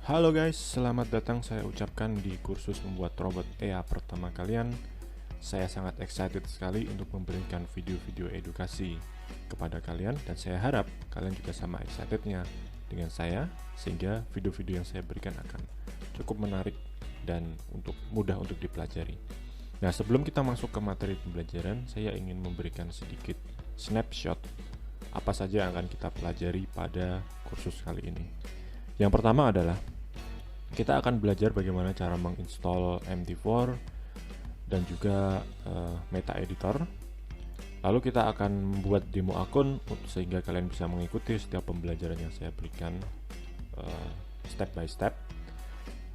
Halo guys, selamat datang saya ucapkan di kursus membuat robot EA pertama kalian. Saya sangat excited sekali untuk memberikan video-video edukasi kepada kalian, dan saya harap kalian juga sama excitednya dengan saya, sehingga video-video yang saya berikan akan cukup menarik dan mudah untuk dipelajari. Nah, sebelum kita masuk ke materi pembelajaran, saya ingin memberikan sedikit snapshot apa saja yang akan kita pelajari pada kursus kali ini. Yang pertama adalah kita akan belajar bagaimana cara menginstall MT4 dan juga meta editor. Lalu kita akan membuat demo akun sehingga kalian bisa mengikuti setiap pembelajaran yang saya berikan step by step.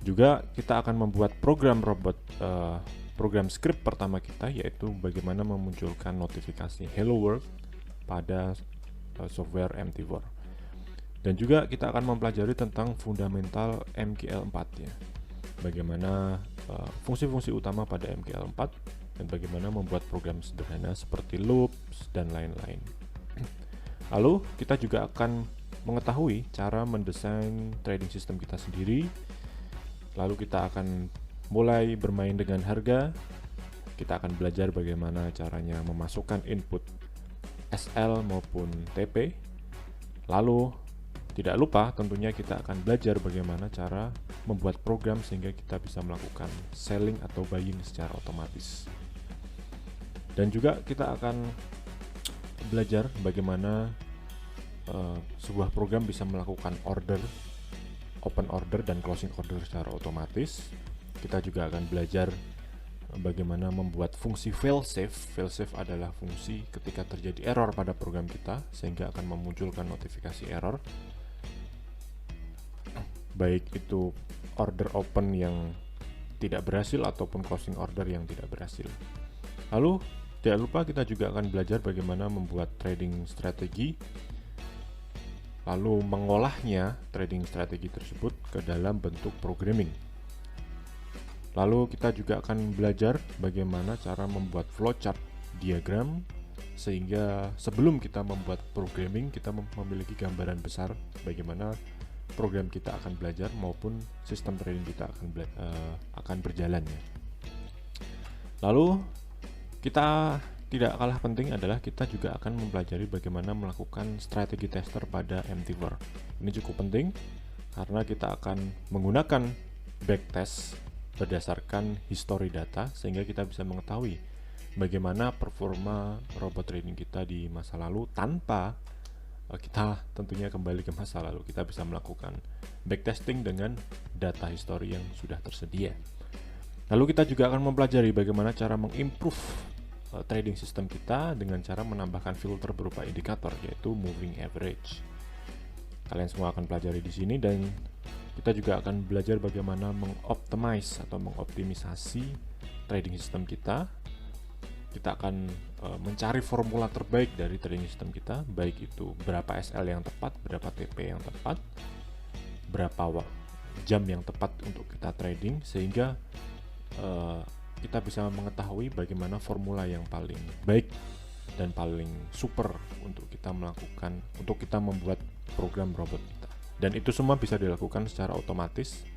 Juga kita akan membuat program robot, program script pertama kita, yaitu bagaimana memunculkan notifikasi Hello World pada software MT4. Dan juga kita akan mempelajari tentang fundamental MKL4 ya. Bagaimana fungsi-fungsi utama pada MKL4 dan bagaimana membuat program sederhana seperti loops dan lain-lain. Lalu kita juga akan mengetahui cara mendesain trading system kita sendiri. Lalu kita akan mulai bermain dengan harga. Kita akan belajar bagaimana caranya memasukkan input SL maupun TP. Lalu tidak lupa tentunya kita akan belajar bagaimana cara membuat program sehingga kita bisa melakukan selling atau buying secara otomatis. Dan juga kita akan belajar bagaimana sebuah program bisa melakukan order, open order dan closing order secara otomatis. Kita juga akan belajar bagaimana membuat fungsi failsafe. Failsafe adalah fungsi ketika terjadi error pada program kita sehingga akan memunculkan notifikasi error, baik itu order open yang tidak berhasil ataupun closing order yang tidak berhasil. Lalu tidak lupa kita juga akan belajar bagaimana membuat trading strategi, lalu mengolahnya trading strategi tersebut ke dalam bentuk programming. Lalu kita juga akan belajar bagaimana cara membuat flowchart diagram, sehingga sebelum kita membuat programming kita memiliki gambaran besar bagaimana program kita akan belajar maupun sistem trading kita akan berjalan ya. Lalu kita tidak kalah penting adalah kita juga akan mempelajari bagaimana melakukan strategi tester pada MT4. Ini cukup penting karena kita akan menggunakan backtest berdasarkan history data sehingga kita bisa mengetahui bagaimana performa robot trading kita di masa lalu tanpa kita tentunya kembali ke masa lalu. Kita bisa melakukan backtesting dengan data history yang sudah tersedia. Lalu kita juga akan mempelajari bagaimana cara mengimprove trading system kita dengan cara menambahkan filter berupa indikator, yaitu moving average. Kalian semua akan pelajari di sini, dan kita juga akan belajar bagaimana mengoptimize atau mengoptimisasi trading system kita. Kita akan mencari formula terbaik dari trading system kita, baik itu berapa SL yang tepat, berapa TP yang tepat, berapa jam yang tepat untuk kita trading, sehingga kita bisa mengetahui bagaimana formula yang paling baik dan paling super untuk kita membuat program robot kita. Dan itu semua bisa dilakukan secara otomatis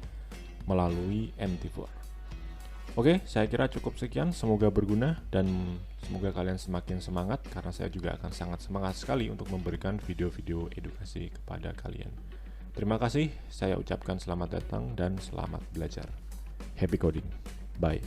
melalui MT4. Oke, saya kira cukup sekian. Semoga berguna dan semoga kalian semakin semangat, karena saya juga akan sangat semangat sekali untuk memberikan video-video edukasi kepada kalian. Terima kasih, saya ucapkan selamat datang dan selamat belajar. Happy coding. Bye.